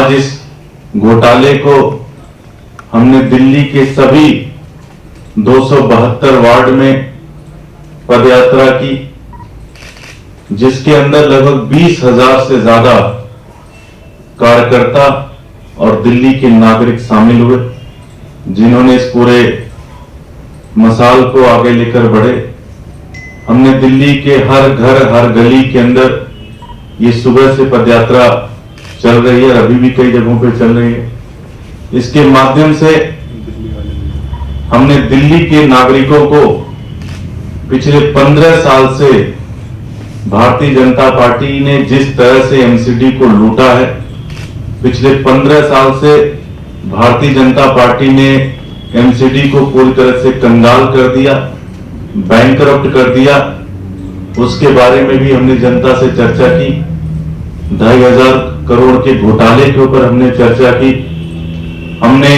आज इस घोटाले को हमने दिल्ली के सभी 272 वार्ड में पदयात्रा की, जिसके अंदर लगभग 20,000 से ज्यादा कार्यकर्ता और दिल्ली के नागरिक शामिल हुए, जिन्होंने इस पूरे मसाल को आगे लेकर बढ़े। हमने दिल्ली के हर घर हर गली के अंदर ये सुबह से पदयात्रा चल रही है, अभी भी कई जगहों पे चल रही है। इसके माध्यम से हमने दिल्ली के नागरिकों को पिछले 15 साल से भारतीय जनता पार्टी ने जिस तरह से एमसीडी को लूटा है, पिछले 15 साल से भारतीय जनता पार्टी ने एमसीडी को पूरी तरह से कंगाल कर दिया, बैंकरप्ट कर दिया, उसके बारे में भी हमने जनता से चर्चा की। 2,500 करोड़ के घोटाले के ऊपर हमने चर्चा की। हमने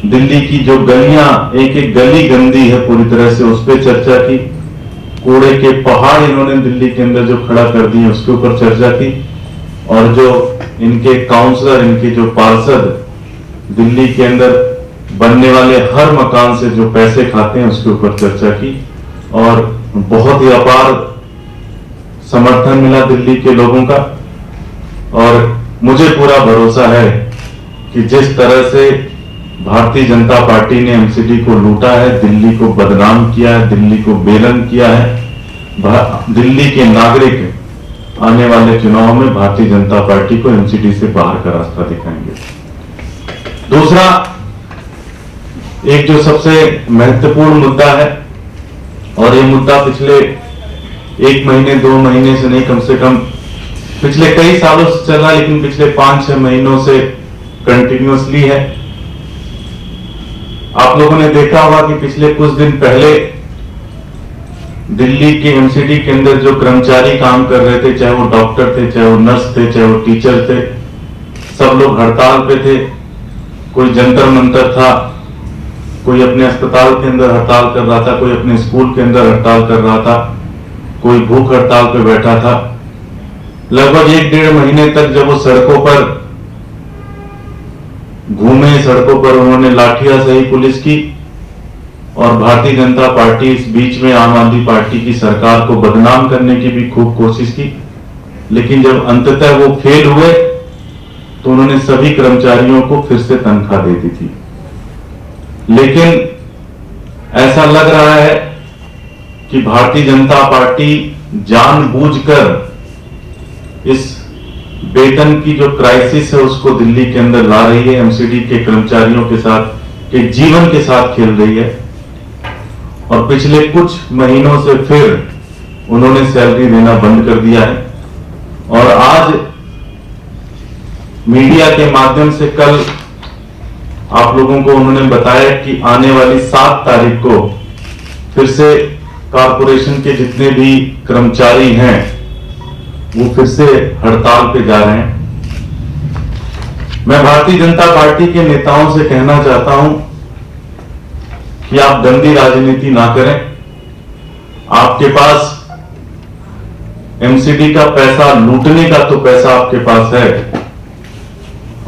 दिल्ली की जो गलियां, एक एक गली गंदी है पूरी तरह से, उस पर चर्चा की। कूड़े के पहाड़ इन्होंने दिल्ली के अंदर जो खड़ा कर दिए उसके ऊपर चर्चा की। और जो इनके काउंसलर, इनके जो पार्षद दिल्ली के अंदर बनने वाले हर मकान से जो पैसे खाते हैं उसके ऊपर चर्चा की। और बहुत ही अपार समर्थन मिला दिल्ली के लोगों का। और मुझे पूरा भरोसा है कि जिस तरह से भारतीय जनता पार्टी ने एमसीडी को लूटा है, दिल्ली को बदनाम किया है, दिल्ली को बेलन किया है, दिल्ली के नागरिक आने वाले चुनाव में भारतीय जनता पार्टी को एमसीडी से बाहर का रास्ता दिखाएंगे। दूसरा, एक जो सबसे महत्वपूर्ण मुद्दा है, और ये मुद्दा पिछले 1 महीने 2 महीने से नहीं, कम से कम पिछले कई सालों से चला, लेकिन पिछले 5-6 महीनों से कंटिन्यूअसली है। आप लोगों ने देखा होगा कि पिछले कुछ दिन पहले दिल्ली के एमसीडी के अंदर जो कर्मचारी काम कर रहे थे, चाहे वो डॉक्टर थे, चाहे वो नर्स थे, चाहे वो टीचर थे, सब लोग हड़ताल पे थे। कोई जंतर मंतर था, कोई अपने अस्पताल के अंदर हड़ताल कर रहा था, कोई अपने स्कूल के अंदर हड़ताल कर रहा था, कोई भूख हड़ताल पे बैठा था। लगभग 1-1.5 महीने तक जब वो सड़कों पर घूमे, सड़कों पर उन्होंने लाठियां सही पुलिस की, और भारतीय जनता पार्टी इस बीच में आम आदमी पार्टी की सरकार को बदनाम करने की भी खूब कोशिश की। लेकिन जब अंततः वो फेल हुए तो उन्होंने सभी कर्मचारियों को फिर से तनख्वाह दे दी थी। लेकिन ऐसा लग रहा है कि भारतीय जनता पार्टी जानबूझकर इस वेतन की जो क्राइसिस है उसको दिल्ली के अंदर ला रही है, एमसीडी के कर्मचारियों के साथ, के जीवन के साथ खेल रही है। और पिछले कुछ महीनों से फिर उन्होंने सैलरी देना बंद कर दिया है। और आज मीडिया के माध्यम से कल आप लोगों को उन्होंने बताया कि आने वाली 7 तारीख को फिर से कारपोरेशन के जितने भी कर्मचारी हैं वो फिर से हड़ताल पे जा रहे हैं। मैं भारतीय जनता पार्टी के नेताओं से कहना चाहता हूं कि आप गंदी राजनीति ना करें। आपके पास एमसीडी का पैसा, लूटने का तो पैसा आपके पास है,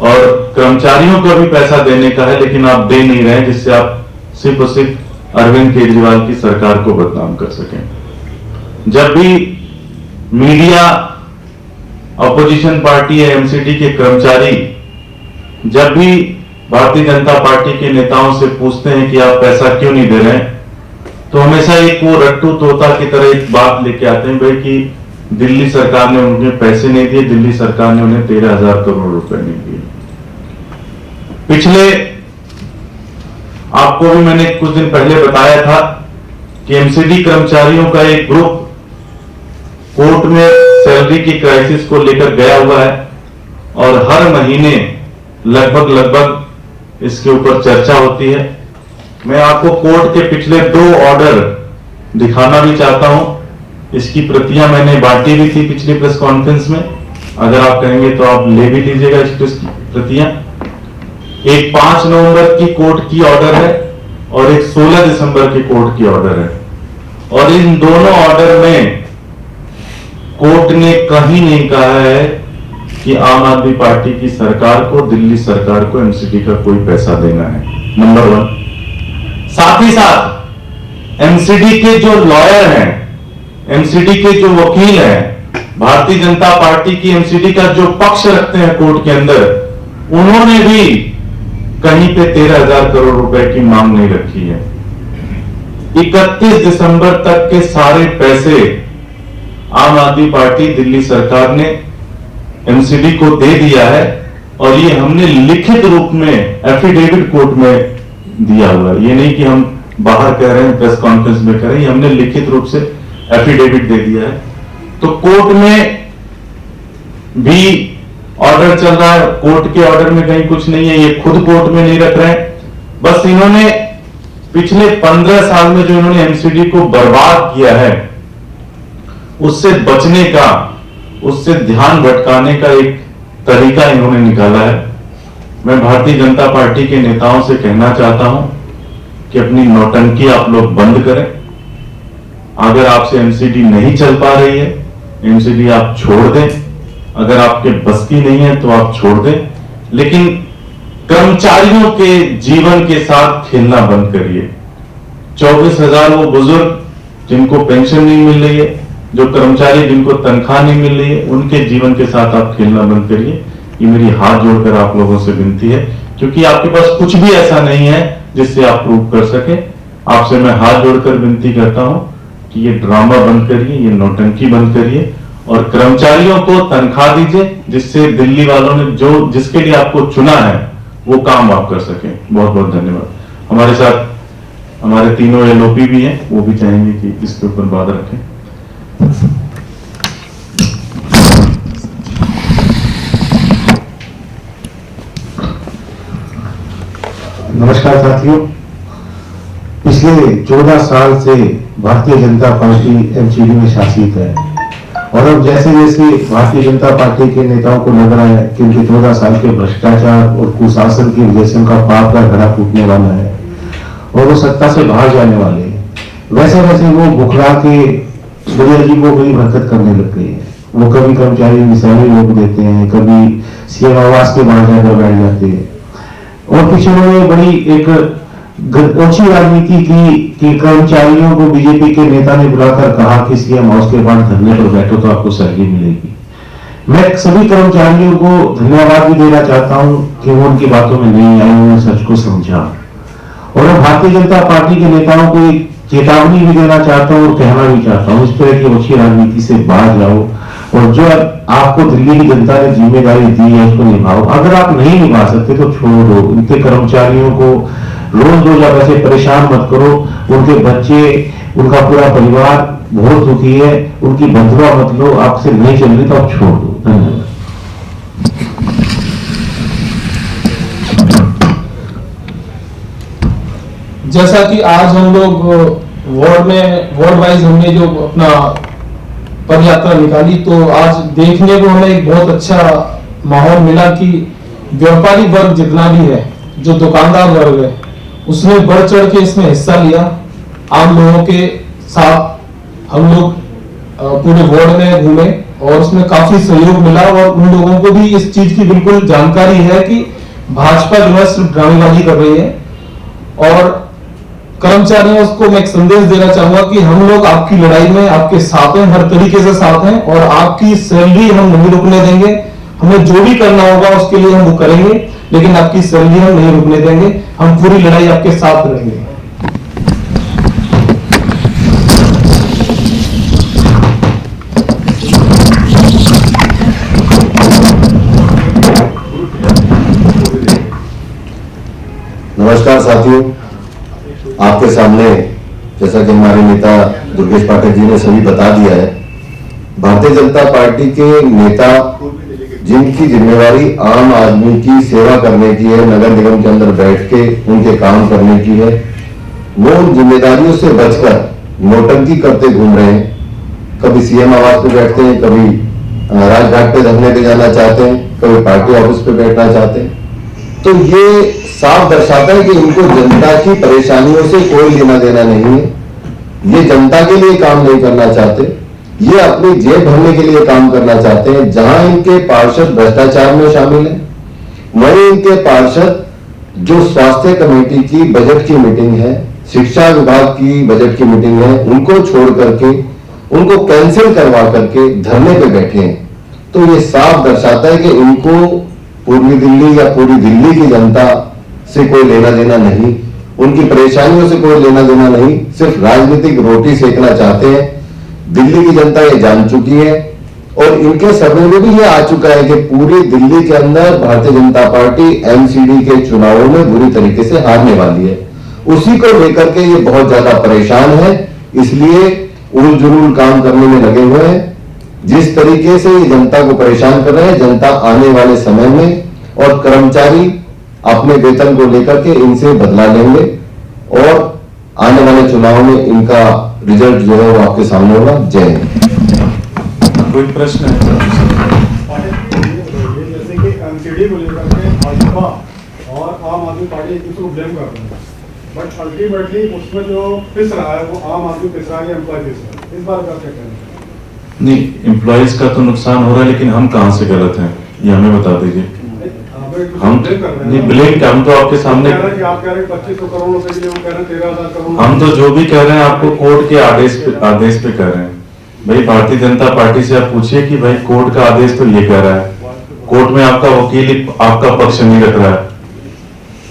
और कर्मचारियों का भी पैसा देने का है, लेकिन आप दे नहीं रहे, जिससे आप सिर्फ और सिर्फ अरविंद केजरीवाल की सरकार को बदनाम कर सकें। जब भी मीडिया, अपोजिशन पार्टी या एमसीडी के कर्मचारी जब भी भारतीय जनता पार्टी के नेताओं से पूछते हैं कि आप पैसा क्यों नहीं दे रहे हैं, तो हमेशा एक वो रट्टू तोता की तरह एक बात लेके आते हैं भाई कि दिल्ली सरकार ने उन्हें पैसे नहीं दिए, दिल्ली सरकार ने उन्हें 13,000 करोड़ रुपए नहीं दिए। पिछले आपको भी मैंने कुछ दिन पहले बताया था कि एमसीडी कर्मचारियों का एक ग्रुप कोर्ट में सैलरी की क्राइसिस को लेकर गया हुआ है, और हर महीने लगभग इसके ऊपर चर्चा होती है। मैं आपको कोर्ट के पिछले 2 ऑर्डर दिखाना भी चाहता हूं। इसकी प्रतियां मैंने बांटी भी थी पिछली प्रेस कॉन्फ्रेंस में, अगर आप कहेंगे तो आप ले भी लीजिएगा इसकी प्रतियां। एक 5 नवंबर की कोर्ट की ऑर्डर है और एक 16 दिसंबर की कोर्ट की ऑर्डर है, और इन दोनों ऑर्डर में कोर्ट ने कहीं नहीं कहा है कि आम आदमी पार्टी की सरकार को, दिल्ली सरकार को एमसीडी का कोई पैसा देना है, नंबर 1। साथ ही साथ एमसीडी के जो लॉयर हैं, एमसीडी के जो वकील हैं, भारतीय जनता पार्टी की एमसीडी का जो पक्ष रखते हैं कोर्ट के अंदर, उन्होंने भी कहीं पे 13,000 करोड़ रुपए की मांग नहीं रखी है। 31 दिसंबर तक के सारे पैसे आम आदमी पार्टी, दिल्ली सरकार ने एमसीडी को दे दिया है और ये हमने लिखित रूप में एफिडेविट कोर्ट में दिया हुआ है। ये नहीं कि हम बाहर कह रहे हैं, प्रेस कॉन्फ्रेंस में कह रहे हैं, हमने लिखित रूप से एफिडेविट दे दिया है। तो कोर्ट में भी ऑर्डर चल रहा है, कोर्ट के ऑर्डर में कहीं कुछ नहीं है, ये खुद कोर्ट में नहीं रख रहे हैं। बस इन्होंने पिछले 15 साल में जो इन्होंने एमसीडी को बर्बाद किया है, उससे बचने का, उससे ध्यान भटकाने का एक तरीका इन्होंने निकाला है। मैं भारतीय जनता पार्टी के नेताओं से कहना चाहता हूं कि अपनी नौटंकी आप लोग बंद करें। अगर आपसे एमसीडी नहीं चल पा रही है, एमसीडी आप छोड़ दें। अगर आपके बस की नहीं है तो आप छोड़ दें, लेकिन कर्मचारियों के जीवन के साथ खेलना बंद करिए। 24,000 वो बुजुर्ग जिनको पेंशन नहीं मिल रही है, जो कर्मचारी जिनको तनख्वाह नहीं मिल रही है, उनके जीवन के साथ आप खेलना बंद करिए। ये मेरी हाथ जोड़कर आप लोगों से विनती है, क्योंकि आपके पास कुछ भी ऐसा नहीं है जिससे आप प्रूव कर सके। आपसे मैं हाथ जोड़कर विनती करता हूं कि ये ड्रामा बंद करिए, ये नौटंकी बंद करिए और कर्मचारियों को तनख्वाह दीजिए, जिससे दिल्ली वालों ने जो जिसके लिए आपको चुना है वो काम आप कर सकें। बहुत बहुत धन्यवाद। हमारे साथ हमारे तीनों एलओपी भी हैं, वो भी चाहेंगे कि इसके ऊपर बात रखें। नमस्कार साथियों, पिछले 14 साल से भारतीय जनता पार्टी एमसीडी में शासित है और अब जैसे जैसे भारतीय जनता पार्टी के नेताओं को लग रहा है कि उनके 14 साल के भ्रष्टाचार और कुशासन की वजह से उनका पाप का घड़ा फूटने वाला है और वो सत्ता से बाहर जाने वाले हैं, वैसे वैसे वो बुखला के बड़ी अजीब वो बड़ी हरकत करने लग गई है। वो कभी कर्मचारी मिसाइलें रोक देते हैं, कभी सीएम आवास के बाहर जाकर बैठ जाते हैं और पीछे उन्होंने बड़ी एक ओछी राजनीति की कि कर्मचारियों को बीजेपी के नेता ने बुलाकर कहा कि सीएम हाउस के बाहर धरने पर बैठो तो आपको सैलरी मिलेगी। मैं सभी कर्मचारियों को धन्यवाद भी देना चाहता हूं कि वो उनकी बातों में नहीं आए, उन्होंने सच को समझा और मैं भारतीय जनता पार्टी के नेताओं को एक चेतावनी भी देना चाहता हूं और कहना भी चाहता हूं, इस तरह की ओछी राजनीति से बाहर जाओ और जो आपको दिल्ली की जनता ने जिम्मेदारी दी है उसको निभाओ। अगर आप नहीं निभा सकते तो छोड़ दो। उनके कर्मचारियों को रोज रोज आप ऐसे परेशान मत करो। उनके बच्चे, उनका पूरा परिवार बहुत दुखी है, उनकी बदुआ मत लो। आपसे नहीं चल रही तो आप छोड़ दो। धन्यवाद। जैसा कि आज हम लोग वार्ड वाइज हमने जो अपना पद यात्रा निकाली, तो आज देखने को हमें एक बहुत अच्छा माहौल मिला कि व्यापारी वर्ग जितना भी है, जो दुकानदार वर्ग है, उसने बढ़ चढ़ के इसमें हिस्सा लिया। आम लोगों के साथ हम लोग पूरे वार्ड में घूमे और उसमें काफी सहयोग मिला और उन लोगों को भी इस चीज की बिल्कुल जानकारी है कि भाजपा जो है सिर्फ ड्रामेबाजी कर रही है। और कर्मचारियों को मैं एक संदेश देना चाहूंगा कि हम लोग आपकी लड़ाई में आपके साथ हैं, हर तरीके से साथ हैं और आपकी सैलरी हम नहीं रुकने देंगे। हमें जो भी करना होगा उसके लिए हम वो करेंगे, लेकिन आपकी सैलरी हम नहीं रुकने देंगे। हम पूरी लड़ाई आपके साथ रहेंगे। नमस्कार साथियों, आपके सामने जैसा कि हमारे नेता दुर्गेश पाठक जी ने सभी बता दिया है, भारतीय जनता पार्टी के नेता जिनकी जिम्मेवारी आम आदमी की सेवा करने की है, नगर निगम के अंदर बैठ के उनके काम करने की है, वो उन जिम्मेदारियों से बचकर नौटंकी करते घूम रहे हैं। कभी सीएम आवास पे बैठते हैं, कभी राजघाट पे धरने पे जाना चाहते हैं, कभी पार्टी ऑफिस पे बैठना चाहते हैं। तो ये साफ दर्शाता है कि इनको जनता की परेशानियों से कोई लेना देना नहीं है। ये जनता के लिए काम नहीं करना चाहते, ये अपनी जेब भरने के लिए काम करना चाहते हैं। जहां इनके पार्षद भ्रष्टाचार में शामिल हैं, वहीं इनके पार्षद जो स्वास्थ्य कमेटी की बजट की मीटिंग है, शिक्षा विभाग की बजट की मीटिंग है, उनको छोड़ करके, उनको कैंसिल करवा करके धरने पे बैठे हैं। तो ये साफ दर्शाता है कि इनको पूर्वी दिल्ली या पूरी दिल्ली की जनता से कोई लेना देना नहीं, उनकी परेशानियों से कोई लेना देना नहीं, सिर्फ राजनीतिक रोटी सेकना चाहते हैं। दिल्ली की जनता ये जान चुकी है और इनके सर्वे में भी ये आ चुका है कि पूरी दिल्ली के अंदर भारतीय जनता पार्टी एमसीडी के चुनावों में बुरी तरीके से हारने वाली है। उसी को लेकर के ये बहुत ज्यादा परेशान है, इसलिए उल जुलूल काम करने में लगे हुए हैं। जिस तरीके से ये जनता को परेशान कर रहे हैं, जनता आने वाले समय में और कर्मचारी अपने वेतन को लेकर के इनसे बदला लेंगे और आने वाले चुनाव में इनका रिजल्ट जो है वो आपके सामने होगा। जय हिंद। कोई प्रश्न है? जैसे कि एमसीडी को लेकर के भाजपा और आम आदमी पार्टी एक दूसरे को ब्लेम कर रहे हैं, बट अल्टीमेटली उसमें जो पिस रहा है वो आम आदमी पिस रहा है या एम्प्लॉय पिस रहा है। इस बार क्या कहते हैं? नहीं, एम्प्लॉइज का तो नुकसान हो रहा है, लेकिन हम कहां से गलत हैं ये हमें बता दीजिए। हम नहीं ब्लेम क्या, हम तो आपके सामने, आप कह रहे हैं 2500 करोड़ रुपए के लिए, वो कह रहे हैं 13,000 करोड़। हम तो जो भी कह रहे हैं आपको कोर्ट के आदेश पे कह रहे हैं। भाई भारतीय जनता पार्टी से आप पूछिए कि भाई कोर्ट का आदेश तो ये कह रहा है, कोर्ट में आपका वकील आपका पक्ष नहीं रख रहा है,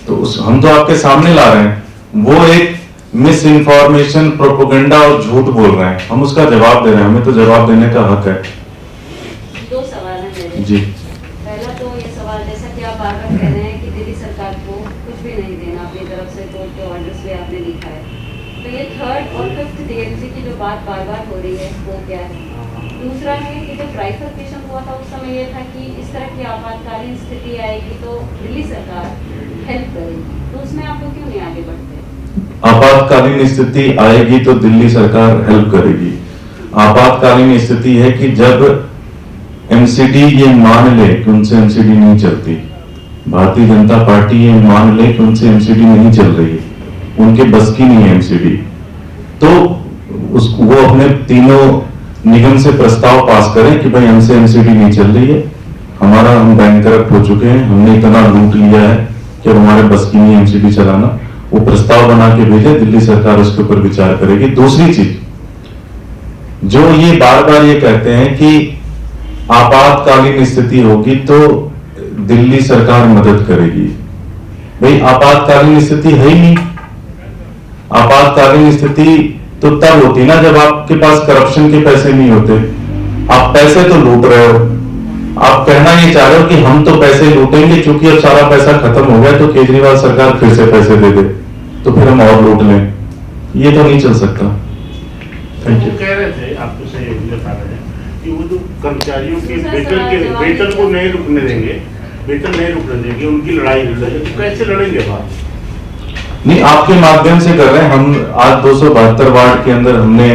तो हम तो आपके सामने ला रहे हैं। वो एक मिस इन्फॉर्मेशन, प्रोपेगेंडा और झूठ बोल रहे हैं, हम उसका जवाब दे रहे हैं, हमें तो जवाब देने का हक है। दो सवाल है मेरे। जी, पहला तो ये सवाल, जैसा कि आप बार बार कह रहे हैं कि दिल्ली सरकार को कुछ भी नहीं देना अपनी तरफ से, कोर्ट के ऑर्डर्स भी आपने लिखा है, तो ये 3rd और 5th DMC की जो बात बार बार हो रही है वो क्या है? दूसरा है कि जब ट्राइफर्केशन हुआ था उस समय ये था कि इस तरह की आपातकालीन स्थिति आएगी तो दिल्ली सरकार हेल्प करेगी, तो उसमें आप लोग क्यों नहीं आगे बढ़ते? आपातकालीन स्थिति आएगी तो दिल्ली सरकार हेल्प करेगी। आपातकालीन स्थिति है कि जब एमसीडी ये मान ले कि उनसे एमसीडी नहीं चलती, भारतीय जनता पार्टी ये मान ले कि उनसे एमसीडी नहीं चल रही है, उनके बस की नहीं है एमसीडी, तो वो अपने तीनों निगम से प्रस्ताव पास करें कि भाई हमसे एमसीडी नहीं चल रही है, हम बैंकरप्ट हो चुके हैं, हमने इतना लूट लिया है कि हमारे बस की नहीं एमसीडी चलाना, वो प्रस्ताव बना के भेजे, दिल्ली सरकार उसके ऊपर विचार करेगी। दूसरी चीज, जो ये बार बार ये कहते हैं कि आपातकालीन स्थिति होगी तो दिल्ली सरकार मदद करेगी, भाई आपातकालीन स्थिति है ही नहीं। आपातकालीन स्थिति तो तब होती ना जब आपके पास करप्शन के पैसे नहीं होते, आप पैसे तो लूट रहे हो, आप कहना ये चाह रहे हो कि हम तो पैसे लूटेंगे, क्योंकि अब सारा पैसा खत्म हो गया तो केजरीवाल सरकार फिर से पैसे दे दे तो फिर हम और लूट लें, ये तो नहीं चल सकता। Thank you. वो कह रहे थे, आपको सही बता रहे हैं कि वो जो कर्मचारियों के वेतन को नहीं रुकने देंगे, वेतन नहीं रुकने देंगे, उनकी लड़ाई लड़ रहे हैं, तो कैसे लड़ेंगे बात? नहीं, आपके माध्यम से कर रहे हैं। हम आज 272 वार्ड के अंदर हमने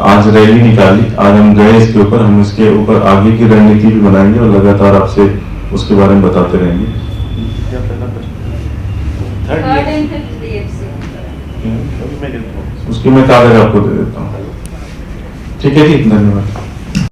आज रैली निकाली, आज हम गए इसके ऊपर, हम इसके ऊपर आगे की रणनीति भी बनाएंगे और लगातार आपसे उसके बारे में बताते रहेंगे। 3rd and 5th DMC उसकी मैं कागज आपको दे देता हूँ। ठीक है जी, धन्यवाद।